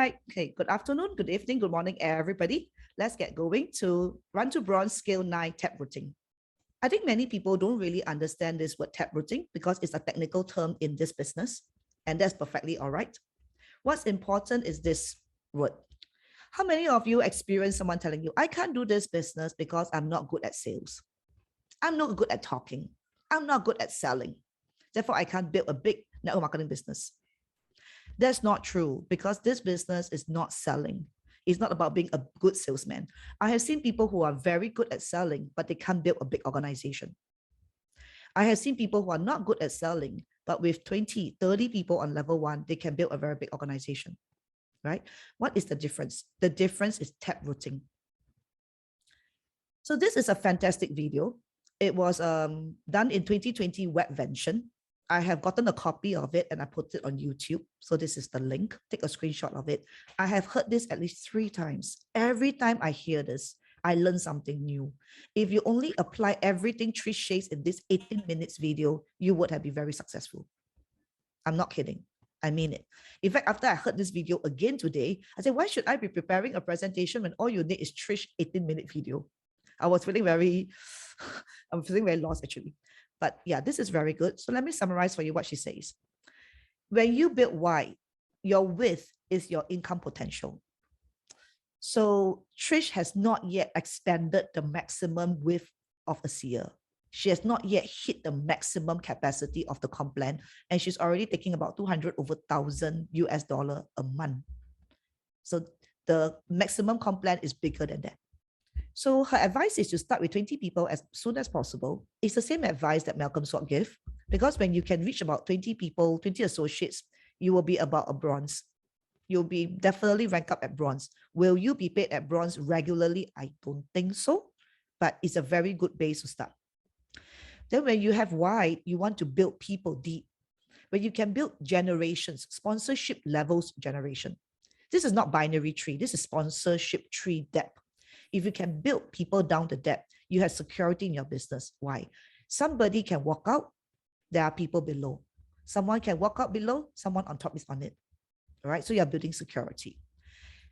right. Okay. Good afternoon, good evening, good morning, everybody. Let's get going to Run to Bronze Scale 9 taprooting. I think many people don't really understand this word taprooting because it's a technical term in this business, and that's perfectly all right. What's important is this word. How many of you experience someone telling you, I can't do this business because I'm not good at sales? I'm not good at talking. I'm not good at selling. Therefore, I can't build a big network marketing business. That's not true because this business is not selling. It's not about being a good salesman. I have seen people who are very good at selling, but they can't build a big organization. I have seen people who are not good at selling, but with 20, 30 people on level 1, they can build a very big organization, right? What is the difference? The difference is taprooting. So this is a fantastic video. It was done in 2020 Webvention. I have gotten a copy of it and I put it on YouTube. So this is the link. Take a screenshot of it. I have heard this at least 3 times. Every time I hear this, I learn something new. If you only apply everything Trish says in this 18 minutes video, you would have been very successful. I'm not kidding. I mean it. In fact, after I heard this video again today, I said, why should I be preparing a presentation when all you need is Trish 18-minute video? I was feeling I'm feeling very lost actually. But yeah, this is very good. So let me summarize for you what she says. When you build wide, your width is your income potential. So Trish has not yet expanded the maximum width of a seer. She has not yet hit the maximum capacity of the comp plan, and she's already taking about 200 over $1,000 US a month. So the maximum comp plan is bigger than that. So her advice is to start with 20 people as soon as possible. It's the same advice that Malcolm Swart gave, because when you can reach about 20 people, 20 associates, you will be about a bronze. You'll be definitely rank up at bronze. Will you be paid at bronze regularly? I don't think so, but it's a very good base to start. Then when you have wide, you want to build people deep. When you can build generations, sponsorship levels generation. This is not binary tree. This is sponsorship tree depth. If you can build people down the depth, you have security in your business. Why? Somebody can walk out, there are people below. Someone can walk out below, someone on top is on it. All right, so you're building security.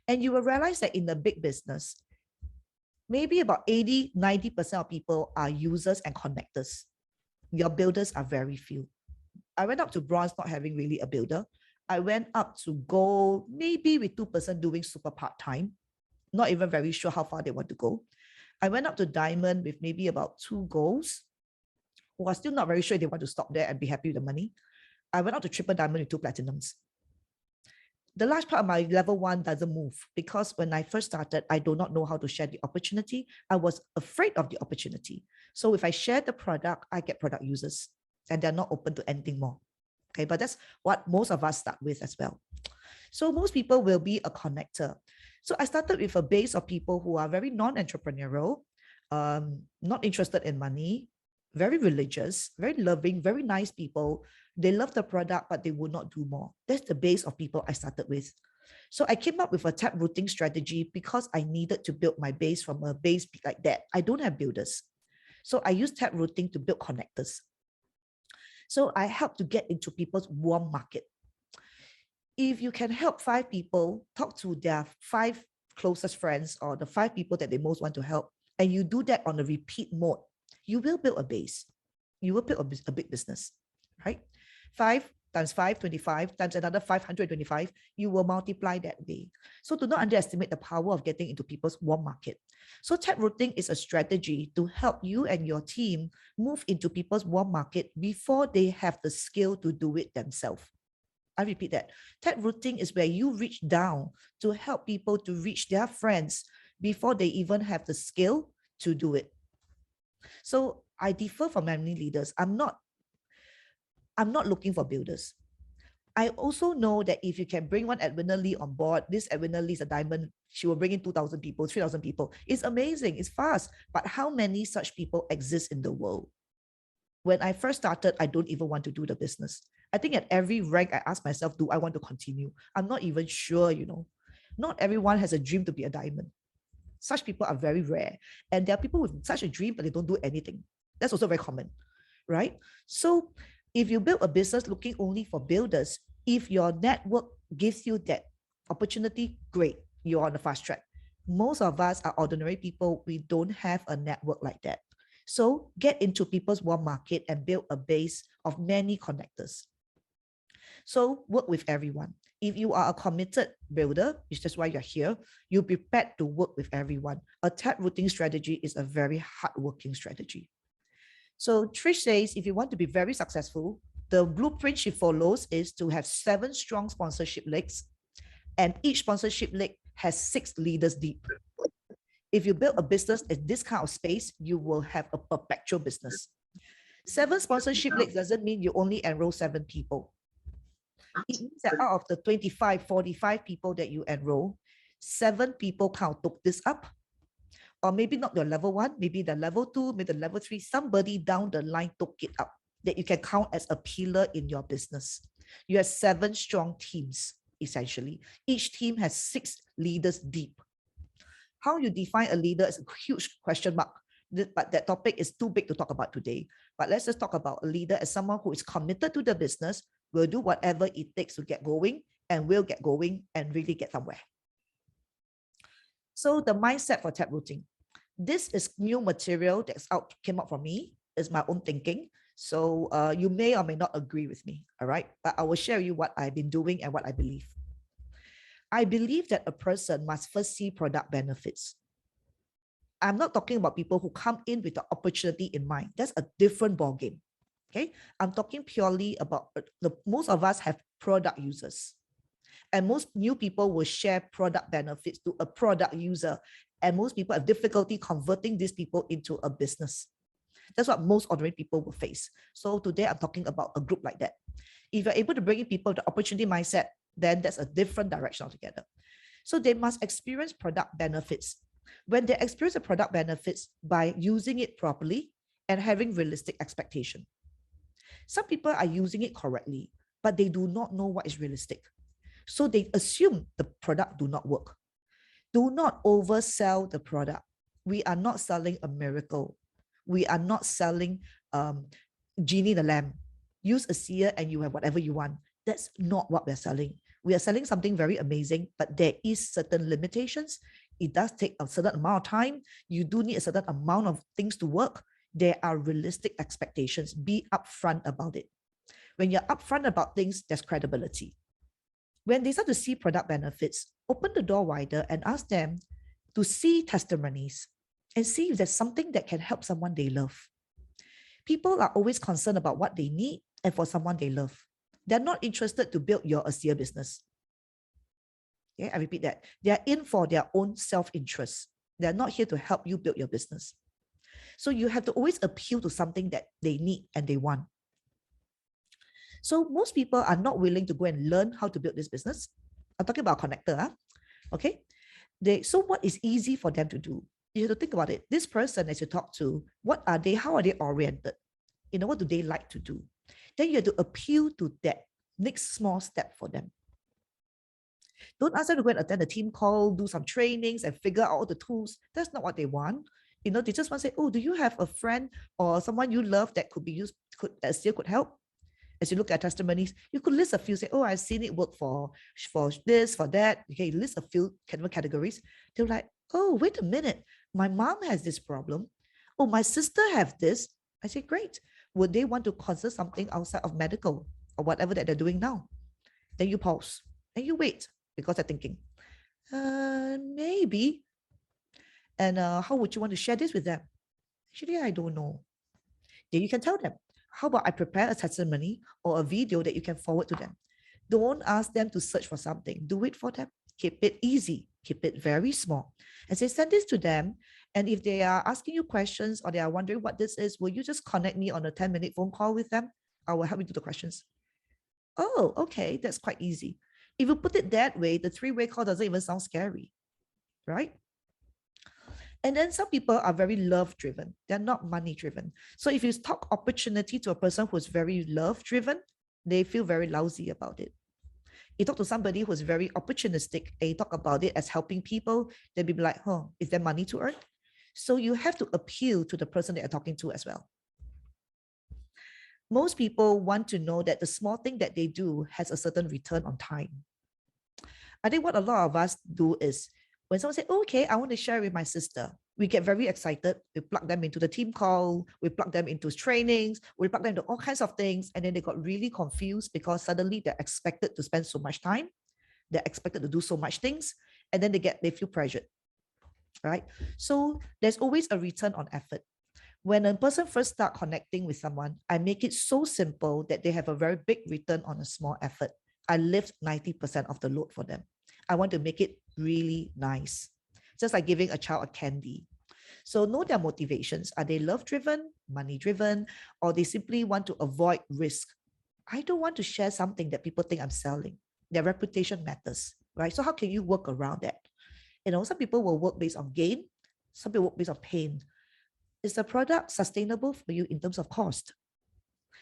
And you will realize that in the big business, maybe about 80, 90% of people are users and connectors. Your builders are very few. I went up to bronze not having really a builder. I went up to gold, maybe with 2% doing super part-time. Not even very sure how far they want to go. I went up to diamond with maybe about 2 golds, who are still not very sure they want to stop there and be happy with the money. I went up to triple diamond with 2 platinums. The large part of my level 1 doesn't move because when I first started, I do not know how to share the opportunity. I was afraid of the opportunity. So if I share the product, I get product users and they're not open to anything more. Okay, but that's what most of us start with as well. So most people will be a connector. So I started with a base of people who are very non-entrepreneurial, not interested in money, very religious, very loving, very nice people. They love the product, but they would not do more. That's the base of people I started with. So I came up with a taprooting strategy because I needed to build my base from a base like that. I don't have builders. So I use taprooting to build connectors. So I help to get into people's warm market. If you can help 5 people talk to their 5 closest friends or the 5 people that they most want to help, and you do that on a repeat mode, you will build a base. You will build a big business, right? 5 times 5, 25, times another 525, you will multiply that way. So do not underestimate the power of getting into people's warm market. So taprooting is a strategy to help you and your team move into people's warm market before they have the skill to do it themselves. I repeat that. Taprooting is where you reach down to help people to reach their friends before they even have the skill to do it. So I differ from many leaders. I'm not looking for builders. I also know that if you can bring one Edwina Lee on board, this Edwina Lee is a diamond, she will bring in 2,000 people, 3,000 people. It's amazing, it's fast. But how many such people exist in the world? When I first started, I don't even want to do the business. I think at every rank, I ask myself, do I want to continue? I'm not even sure, you know. Not everyone has a dream to be a diamond. Such people are very rare. And there are people with such a dream, but they don't do anything. That's also very common, right? So if you build a business looking only for builders, if your network gives you that Opportunity, great. You're on the fast track. Most of us are ordinary people. We don't have a network like that. So get into people's warm market and build a base of many connectors. So work with everyone. If you are a committed builder, which is why you're here, you're prepared to work with everyone. A taprooting strategy is a very hardworking strategy. So Trish says, if you want to be very successful, the blueprint she follows is to have 7 strong sponsorship legs, and each sponsorship leg has 6 leaders deep. If you build a business in this kind of space, you will have a perpetual business. 7 sponsorship legs doesn't mean you only enroll 7 people. It means that out of the 25, 45 people that you enroll, 7 people count took this up. Or maybe not your level 1, maybe the level 2, maybe the level 3, somebody down the line took it up that you can count as a pillar in your business. You have 7 strong teams, essentially. Each team has 6 leaders deep. How you define a leader is a huge question mark, but that topic is too big to talk about today. But let's just talk about a leader as someone who is committed to the business, will do whatever it takes to get going, and will get going and really get somewhere. So the mindset for taprooting. This is new material that's came out from me. It's my own thinking. So you may or may not agree with me, all right? But I will share you what I've been doing and what I believe. I believe that a person must first see product benefits. I'm not talking about people who come in with the opportunity in mind. That's a different ballgame. Okay, I'm talking purely about most of us have product users, and most new people will share product benefits to a product user, and most people have difficulty converting these people into a business. That's what most ordinary people will face. So today I'm talking about a group like that. If you're able to bring in people with the opportunity mindset, then that's a different direction altogether. So they must experience product benefits. When they experience the product benefits by using it properly and having realistic expectation. Some people are using it correctly, but they do not know what is realistic. So they assume the product do not work. Do not oversell the product. We are not selling a miracle. We are not selling genie the lamp. Use a seer and you have whatever you want. That's not what we're selling. We are selling something very amazing, but there is certain limitations. It does take a certain amount of time. You do need a certain amount of things to work. There are realistic expectations. Be upfront about it. When you're upfront about things, there's credibility. When they start to see product benefits, open the door wider and ask them to see testimonies and see if there's something that can help someone they love. People are always concerned about what they need and for someone they love. They're not interested to build your ASEA business. Okay, I repeat that. They're in for their own self-interest. They're not here to help you build your business. So you have to always appeal to something that they need and they want. So most people are not willing to go and learn how to build this business. I'm talking about a connector. Okay. So what is easy for them to do? You have to think about it. This person as you talk to, what are they? How are they oriented? What do they like to do? Then you have to appeal to that next small step for them. Don't ask them to go and attend a team call, do some trainings and figure out all the tools. That's not what they want. They just want to say, oh, do you have a friend or someone you love that could be used, that still could help? As you look at testimonies, you could list a few, say, oh, I've seen it work for this, for that. Okay, list a few categories. They're like, oh, wait a minute. My mom has this problem. Oh, my sister have this. I say, great. Would they want to consider something outside of medical or whatever that they're doing now? Then you pause and you wait because they're thinking, maybe. And how would you want to share this with them? Actually, I don't know. Then you can tell them, how about I prepare a testimony or a video that you can forward to them? Don't ask them to search for something. Do it for them. Keep it easy. Keep it very small. And say, send this to them. And if they are asking you questions or they are wondering what this is, will you just connect me on a 10-minute phone call with them? I will help you do the questions. Oh, okay. That's quite easy. If you put it that way, the 3-way call doesn't even sound scary, right? And then some people are very love-driven. They're not money-driven. So if you talk opportunity to a person who's very love-driven, they feel very lousy about it. You talk to somebody who's very opportunistic and you talk about it as helping people, they'll be like, is there money to earn? So you have to appeal to the person that you're talking to as well. Most people want to know that the small thing that they do has a certain return on time. I think what a lot of us do is when someone says, okay, I want to share with my sister, we get very excited. We plug them into the team call, we plug them into trainings, we plug them into all kinds of things. And then they got really confused because suddenly they're expected to spend so much time. They're expected to do so much things. And then they feel pressured, right? So there's always a return on effort. When a person first start connecting with someone, I make it so simple that they have a very big return on a small effort. I lift 90% of the load for them. I want to make it really nice. Just like giving a child a candy. So know their motivations. Are they love-driven, money-driven, or they simply want to avoid risk? I don't want to share something that people think I'm selling. Their reputation matters, right? So how can you work around that? Some people will work based on gain. Some people work based on pain. Is the product sustainable for you in terms of cost?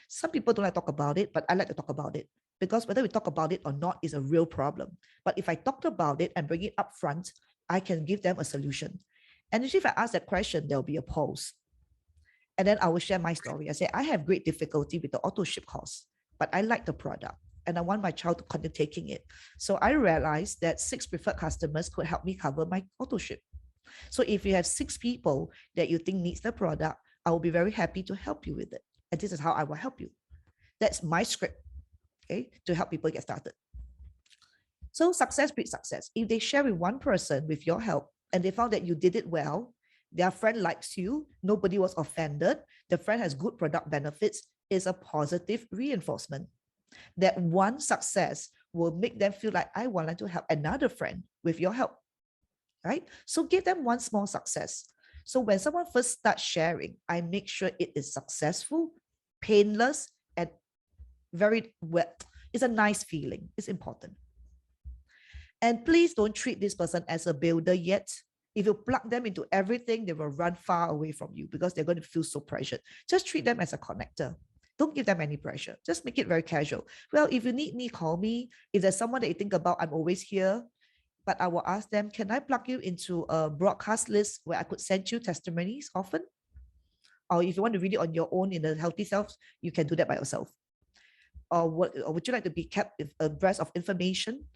Some people don't like to talk about it, but I like to talk about it because whether we talk about it or not is a real problem. But if I talked about it and bring it up front, I can give them a solution. And if I ask that question, there'll be a pause. And then I will share my story. I say, I have great difficulty with the auto ship cost, but I like the product and I want my child to continue taking it. So I realized that 6 preferred customers could help me cover my auto ship. So if you have 6 people that you think needs the product, I will be very happy to help you with it. And this is how I will help you. That's my script, okay, to help people get started. So success breeds success. If they share with one person with your help and they found that you did it well, their friend likes you, nobody was offended, the friend has good product benefits, is a positive reinforcement. That one success will make them feel like I wanted to help another friend with your help, right? So give them one small success. So when someone first starts sharing, I make sure it is successful, painless, and very wet. It's a nice feeling. It's important. And please don't treat this person as a builder yet. If you plug them into everything, they will run far away from you because they're going to feel so pressured. Just treat them as a connector. Don't give them any pressure. Just make it very casual. Well, if you need me, call me. If there's someone that you think about, I'm always here. But I will ask them, can I plug you into a broadcast list where I could send you testimonies often? Or if you want to read it on your own in a healthy self, you can do that by yourself. Or would you like to be kept abreast of information?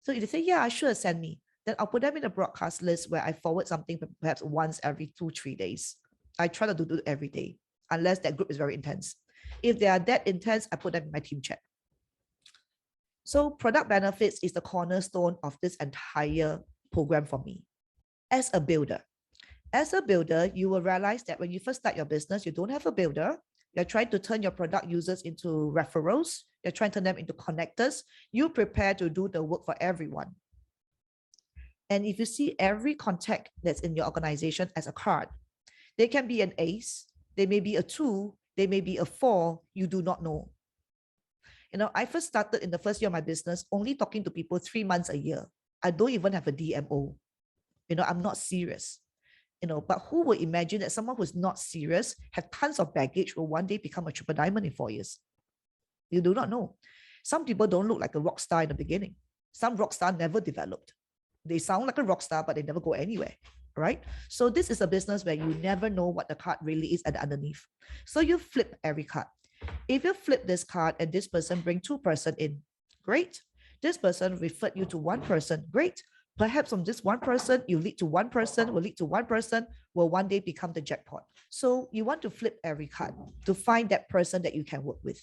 So if they say, yeah, sure, send me. Then I'll put them in a broadcast list where I forward something perhaps once every 2-3 days. I try to do it every day, unless that group is very intense. If they are that intense, I put them in my team chat. So product benefits is the cornerstone of this entire program for me. As a builder, you will realize that when you first start your business, you don't have a builder. You're trying to turn your product users into referrals. You're trying to turn them into connectors. You prepare to do the work for everyone. And if you see every contact that's in your organization as a card, they can be an ace, they may be a 2, they may be a 4, you do not know. I first started in the first year of my business only talking to people 3 months a year. I don't even have a DMO. I'm not serious. But who would imagine that someone who's not serious, have tons of baggage, will one day become a triple diamond in 4 years? You do not know. Some people don't look like a rock star in the beginning. Some rock star never developed. They sound like a rock star, but they never go anywhere, right? So this is a business where you never know what the card really is at the underneath. So you flip every card. If you flip this card and this person bring 2 person in, great. This person referred you to 1 person, great. Perhaps from this 1 person, you lead to 1 person, will lead to 1 person, will one day become the jackpot. So you want to flip every card to find that person that you can work with.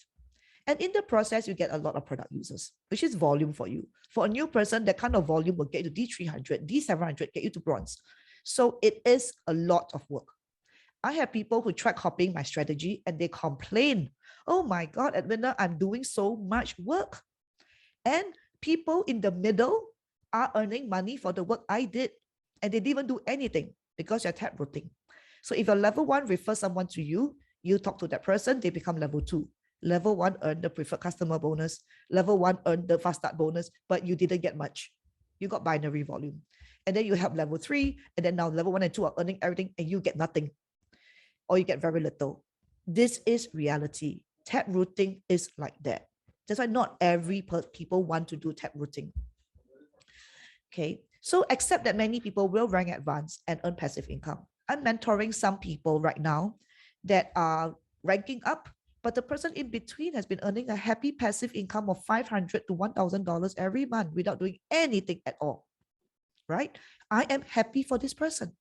And in the process, you get a lot of product users, which is volume for you. For a new person, that kind of volume will get you to D300, D700, get you to bronze. So it is a lot of work. I have people who try copying my strategy and they complain, oh my God, Edwina, I'm doing so much work. And people in the middle are earning money for the work I did. And they didn't even do anything because you're taprooting. So if a level 1 refers someone to you, you talk to that person, they become level 2. Level 1 earned the preferred customer bonus. Level 1 earned the fast start bonus, but you didn't get much. You got binary volume. And then you help level 3, and then now level 1 and 2 are earning everything, and you get nothing. Or you get very little. This is reality. Taprooting is like that. That's why not every people want to do taprooting. Okay, so accept that many people will rank advanced and earn passive income. I'm mentoring some people right now that are ranking up, but the person in between has been earning a happy passive income of $500 to $1,000 every month without doing anything at all, right? I am happy for this person.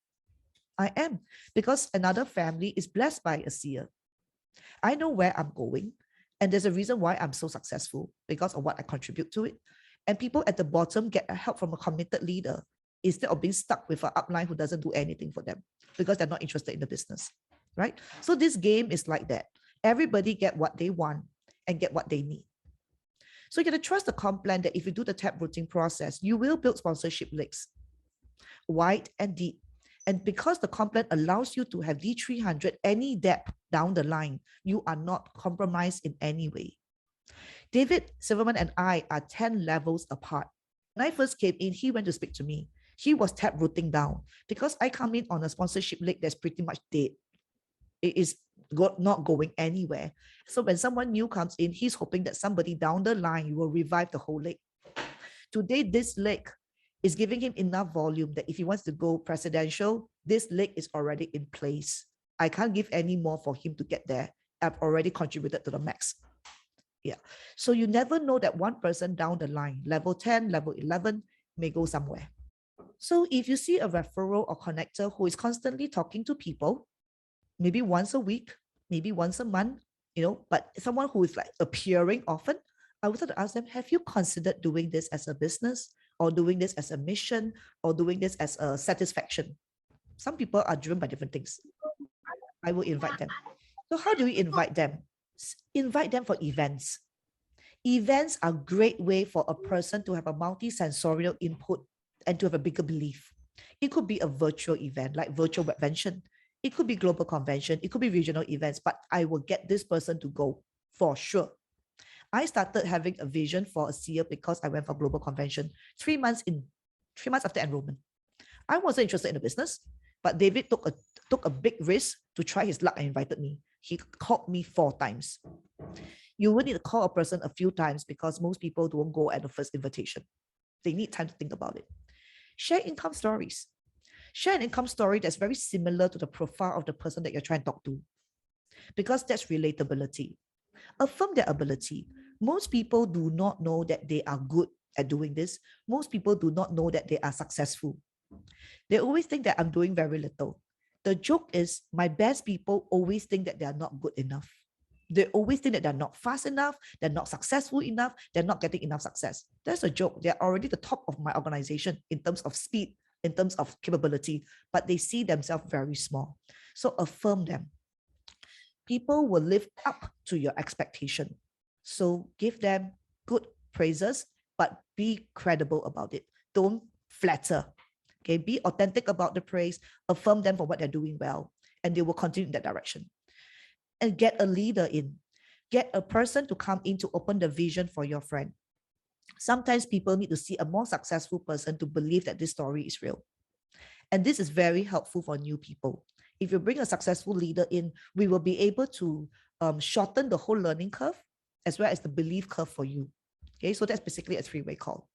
I am, because another family is blessed by a seer. I know where I'm going, and there's a reason why I'm so successful, because of what I contribute to it. And people at the bottom get help from a committed leader instead of being stuck with an upline who doesn't do anything for them because they're not interested in the business, right? So this game is like that. Everybody get what they want and get what they need. So you got to trust the comp plan that if you do the taprooting process, you will build sponsorship legs, wide and deep. And because the comp plan allows you to have D300 any depth down the line, you are not compromised in any way. David Silverman and I are 10 levels apart. When I first came in, he went to speak to me. He was taprooting down because I come in on a sponsorship leg that's pretty much dead. It is not going anywhere. So when someone new comes in, he's hoping that somebody down the line will revive the whole leg. Today, this leg is giving him enough volume that if he wants to go presidential, this leg is already in place. I can't give any more for him to get there. I've already contributed to the max. Yeah. So you never know that one person down the line, level 10, level 11, may go somewhere. So if you see a referral or connector who is constantly talking to people, maybe once a week, maybe once a month, but someone who is like appearing often, I would like to ask them, have you considered doing this as a business, or doing this as a mission, or doing this as a satisfaction? Some people are driven by different things. I will invite them. So how do we invite them? Invite them for events. Events are a great way for a person to have a multi-sensorial input and to have a bigger belief. It could be a virtual event, like virtual convention. It could be global convention. It could be regional events, but I will get this person to go for sure. I started having a vision for a seer because I went for global convention 3 months after enrollment. I wasn't interested in the business, but David took a big risk to try his luck and invited me. He called me 4 times. You will need to call a person a few times because most people don't go at the first invitation. They need time to think about it. Share income stories. Share an income story that's very similar to the profile of the person that you're trying to talk to, because that's relatability. Affirm their ability. Most people do not know that they are good at doing this. Most people do not know that they are successful. They always think that I'm doing very little. The joke is my best people always think that they are not good enough. They always think that they're not fast enough, they're not successful enough, they're not getting enough success. That's a joke. They're already the top of my organization in terms of speed, in terms of capability, but they see themselves very small. So affirm them. People will live up to your expectation. So give them good praises, but be credible about it. Don't flatter. Okay, be authentic about the praise, affirm them for what they're doing well, and they will continue in that direction. And get a leader in. Get a person to come in to open the vision for your friend. Sometimes people need to see a more successful person to believe that this story is real. And this is very helpful for new people. If you bring a successful leader in, we will be able to shorten the whole learning curve as well as the belief curve for you. Okay, so that's basically a 3-way call.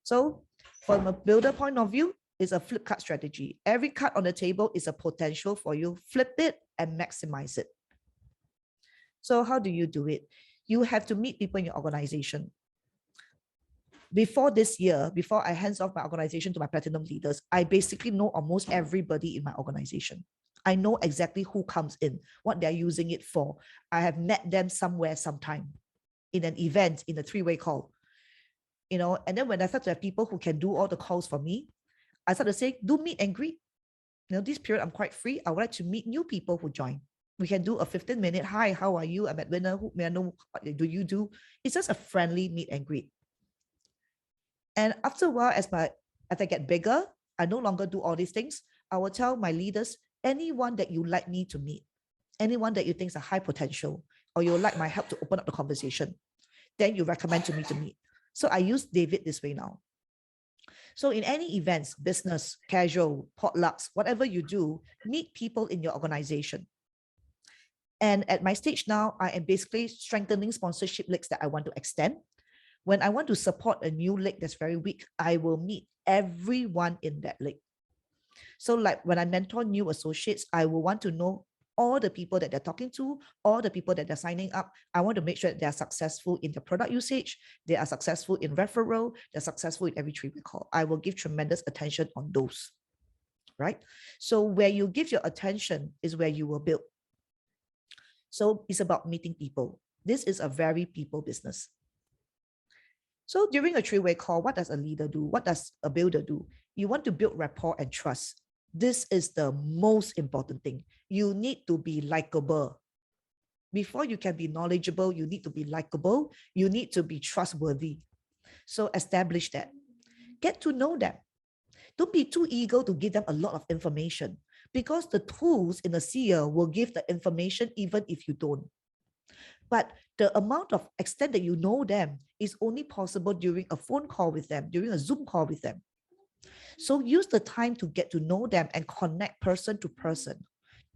So from a builder point of view, it's a flip card strategy. Every card on the table is a potential for you. Flip it and maximize it. So how do you do it? You have to meet people in your organization. Before this year, before I hands off my organization to my platinum leaders, I basically know almost everybody in my organization. I know exactly who comes in, what they're using it for. I have met them somewhere, sometime, in an event, in a 3-way call. And then when I start to have people who can do all the calls for me, I start to say, do meet and greet. This period I'm quite free. I would like to meet new people who join. We can do a 15-minute, hi, how are you? I'm at winner. May I know what do you do? It's just a friendly meet and greet. And after a while, as I get bigger, I no longer do all these things. I will tell my leaders, anyone that you like me to meet, anyone that you think is a high potential, or you would like my help to open up the conversation, then you recommend to me to meet. So I use David this way now. So in any events, business, casual, potlucks, whatever you do, meet people in your organization. And at my stage now, I am basically strengthening sponsorship legs that I want to extend. When I want to support a new leg that's very weak, I will meet everyone in that leg. So like when I mentor new associates, I will want to know all the people that they're talking to, all the people that they're signing up. I want to make sure that they're successful in their product usage, they are successful in referral, they're successful in every three-way call. I will give tremendous attention on those, right? So where you give your attention is where you will build. So it's about meeting people. This is a very people business. So during a three-way call, what does a leader do? What does a builder do? You want to build rapport and trust. This is the most important thing. You need to be likable. Before you can be knowledgeable, you need to be likable. You need to be trustworthy. So establish that. Get to know them. Don't be too eager to give them a lot of information, because the tools in the seer will give the information even if you don't. But the amount of extent that you know them is only possible during a phone call with them, during a Zoom call with them. So use the time to get to know them and connect person to person.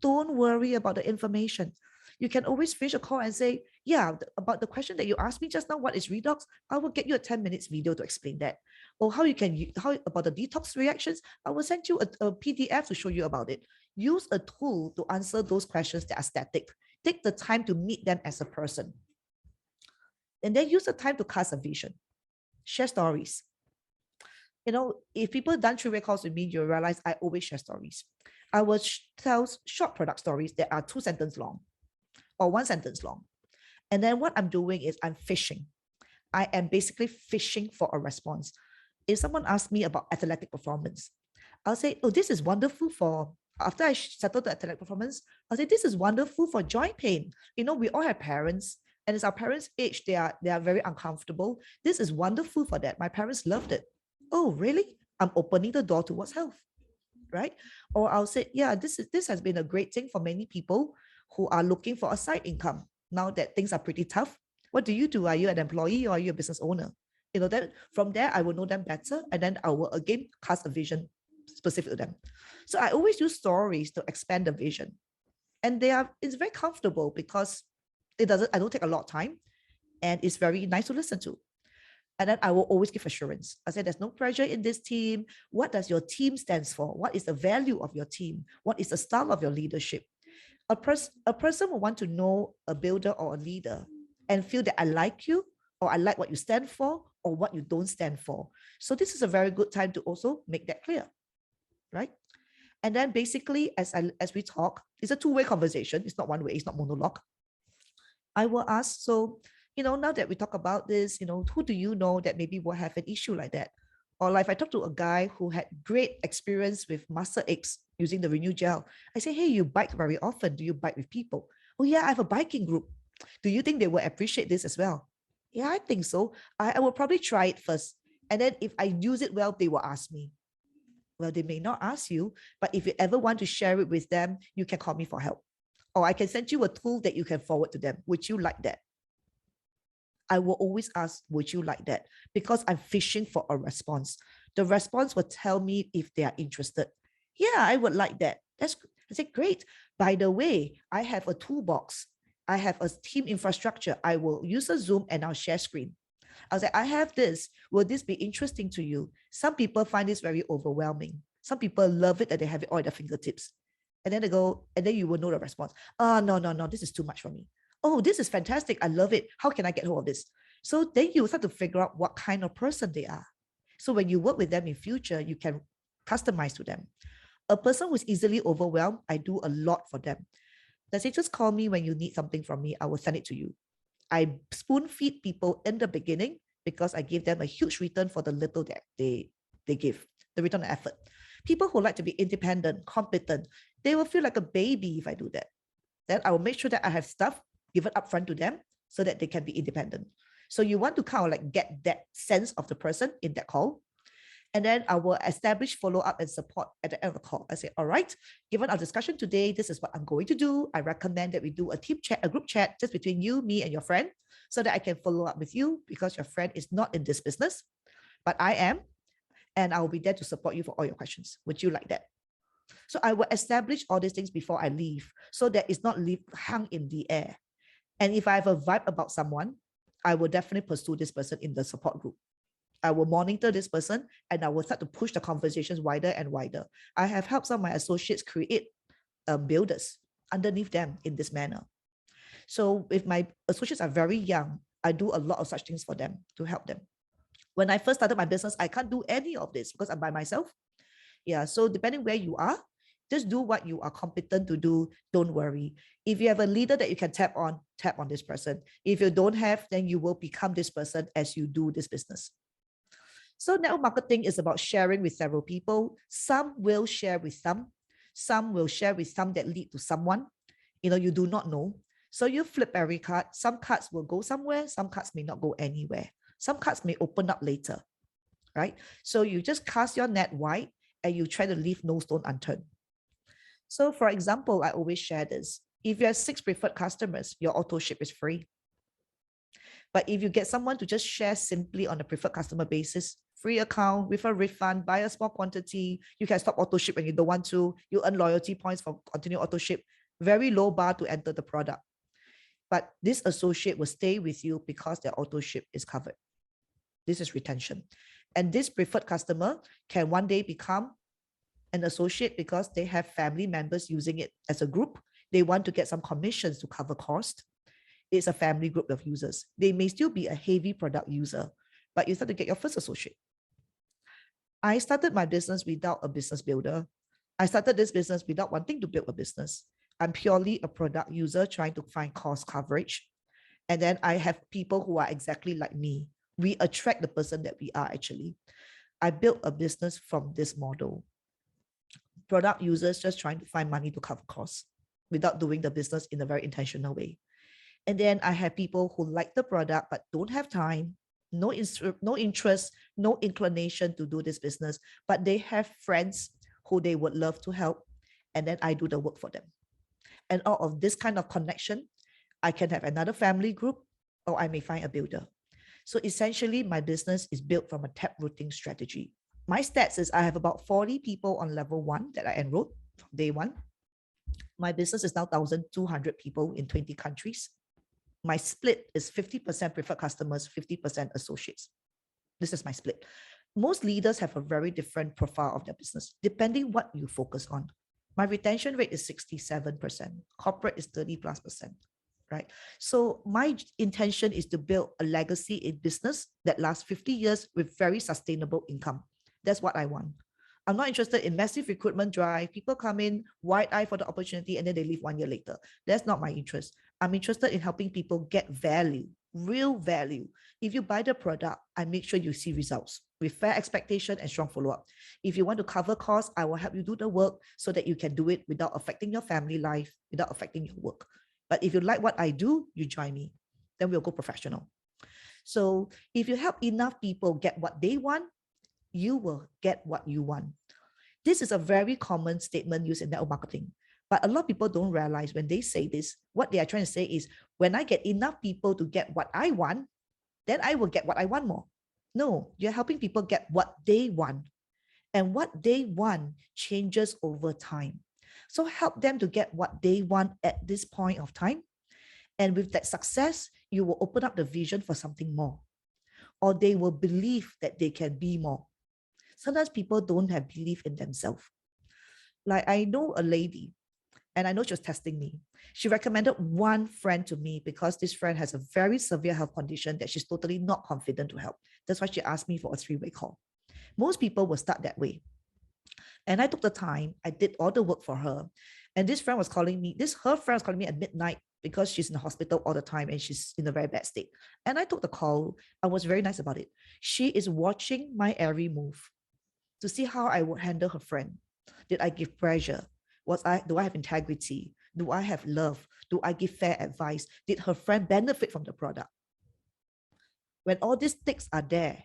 Don't worry about the information. You can always finish a call and say, yeah, about the question that you asked me just now, what is redox? I will get you a 10 minutes video to explain that. Or how about the detox reactions? I will send you a PDF to show you about it. Use a tool to answer those questions that are static. Take the time to meet them as a person. And then use the time to cast a vision. Share stories. If people done three-way calls with me, you realize I always share stories. I will tell short product stories that are 2 sentences long or 1 sentence long. And then what I'm doing is I'm fishing. I am basically fishing for a response. If someone asks me about athletic performance, I'll say, oh, this is wonderful for, after I settle the athletic performance, I'll say, this is wonderful for joint pain. We all have parents, and as our parents age, they are very uncomfortable. This is wonderful for that. My parents loved it. Oh, really? I'm opening the door towards health, right? Or I'll say, yeah, this has been a great thing for many people who are looking for a side income now that things are pretty tough. What do you do? Are you an employee or are you a business owner? Then from there, I will know them better, and then I will again cast a vision specific to them. So I always use stories to expand the vision, and it's very comfortable because I don't take a lot of time, and it's very nice to listen to. And then I will always give assurance. I said, there's no pressure in this team. What does your team stands for? What is the value of your team? What is the style of your leadership? A person will want to know a builder or a leader and feel that I like you, or I like what you stand for, or what you don't stand for. So this is a very good time to also make that clear, right? And then basically, as we talk, it's a two-way conversation. It's not one way. It's not monologue. I will ask, so, now that we talk about this, who do you know that maybe will have an issue like that? Or like if I talk to a guy who had great experience with muscle aches using the Renew Gel, I say, hey, you bike very often. Do you bike with people? Oh yeah, I have a biking group. Do you think they will appreciate this as well? Yeah, I think so. I will probably try it first. And then if I use it well, they will ask me. Well, they may not ask you, but if you ever want to share it with them, you can call me for help. Or I can send you a tool that you can forward to them. Would you like that? I will always ask, would you like that? Because I'm fishing for a response. The response will tell me if they are interested. Yeah, I would like that. I said, great. By the way, I have a toolbox. I have a team infrastructure. I will use a Zoom and I'll share screen. I'll say, I have this. Will this be interesting to you? Some people find this very overwhelming. Some people love it that they have it all at their fingertips. And then they go, and then you will know the response. Oh, no, this is too much for me. Oh, this is fantastic. I love it. How can I get hold of this? So then you start to figure out what kind of person they are. So when you work with them in future, you can customize to them. A person who's easily overwhelmed, I do a lot for them. They say, just call me when you need something from me. I will send it to you. I spoon feed people in the beginning because I give them a huge return for the little that they give, the return on effort. People who like to be independent, competent, they will feel like a baby if I do that. Then I will make sure that I have stuff given upfront to them so that they can be independent. So you want to kind of like get that sense of the person in that call. And then I will establish follow-up and support at the end of the call. I say, all right, given our discussion today, this is what I'm going to do. I recommend that we do a team chat, a group chat just between you, me, and your friend, so that I can follow up with you because your friend is not in this business, but I am, and I will be there to support you for all your questions. Would you like that? So I will establish all these things before I leave so that it's not hung in the air. And if I have a vibe about someone, I will definitely pursue this person in the support group. I will monitor this person and I will start to push the conversations wider and wider. I have helped some of my associates create builders. underneath them in this manner. So if my associates are very young, I do a lot of such things for them to help them. When I first started my business, I can't do any of this because I'm by myself. Yeah. So depending where you are, just do what you are competent to do. Don't worry. If you have a leader that you can tap on this person. If you don't have, then you will become this person as you do this business. So network marketing is about sharing with several people. Some will share with some will share with some that lead to someone, you do not know. So you flip every card. Some cards will go somewhere, some cards may not go anywhere. Some cards may open up later, right? So you just cast your net wide and you try to leave no stone unturned. So for example, I always share this. If you have 6 preferred customers, your auto ship is free. But if you get someone to just share simply on a preferred customer basis, free account with a refund, buy a small quantity, you can stop auto ship when you don't want to, you earn loyalty points for continued auto ship, very low bar to enter the product. But this associate will stay with you because their auto ship is covered. This is retention. And this preferred customer can one day become an associate because they have family members using it as a group. They want to get some commissions to cover cost. It's a family group of users. They may still be a heavy product user, but you start to get your first associate. I started my business without a business builder. I started this business without wanting to build a business. I'm purely a product user trying to find cost coverage. And then I have people who are exactly like me. We attract the person that we are actually. I built a business from this model. Product users just trying to find money to cover costs without doing the business in a very intentional way. And then I have people who like the product but don't have time, no interest, no inclination to do this business, but they have friends who they would love to help. And then I do the work for them. And out of this kind of connection, I can have another family group, or I may find a builder. So essentially, my business is built from a taprooting strategy. My stats is I have about 40 people on level 1 that I enrolled from day 1. My business is now 1,200 people in 20 countries. My split is 50% preferred customers, 50% associates. This is my split. Most leaders have a very different profile of their business, depending what you focus on. My retention rate is 67%. Corporate is 30+%, right? So my intention is to build a legacy in business that lasts 50 years with very sustainable income. That's what I want. I'm not interested in massive recruitment drive. People come in wide-eyed for the opportunity and then they leave 1 year later. That's not my interest. I'm interested in helping people get value, real value. If you buy the product, I make sure you see results with fair expectation and strong follow-up. If you want to cover costs, I will help you do the work so that you can do it without affecting your family life, without affecting your work. But if you like what I do, you join me. Then we'll go professional. So if you help enough people get what they want, you will get what you want. This is a very common statement used in network marketing. But a lot of people don't realize when they say this, what they are trying to say is, when I get enough people to get what I want, then I will get what I want more. No, you're helping people get what they want. And what they want changes over time. So help them to get what they want at this point of time. And with that success, you will open up the vision for something more. Or they will believe that they can be more. Sometimes people don't have belief in themselves. Like I know a lady, and I know she was testing me. She recommended one friend to me because this friend has a very severe health condition that she's totally not confident to help. That's why she asked me for a 3-way call. Most people will start that way. And I took the time, I did all the work for her. And this friend was calling me, her friend was calling me at midnight because she's in the hospital all the time and she's in a very bad state. And I took the call. I was very nice about it. She is watching my every move to see how I would handle her friend. Did I give pressure? Do I have integrity? Do I have love? Do I give fair advice? Did her friend benefit from the product? When all these ticks are there,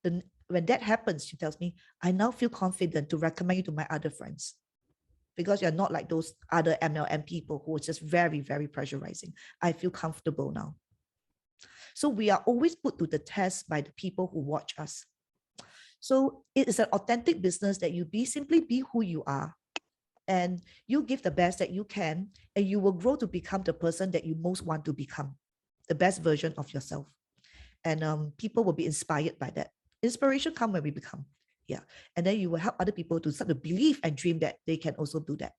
then when that happens, she tells me, I now feel confident to recommend you to my other friends because you're not like those other MLM people who are just very, very pressurizing. I feel comfortable now. So we are always put to the test by the people who watch us. So it is an authentic business that you simply be who you are. And you give the best that you can, and you will grow to become the person that you most want to become, the best version of yourself. And people will be inspired by that. Inspiration comes when we become. Yeah. And then you will help other people to start to believe and dream that they can also do that.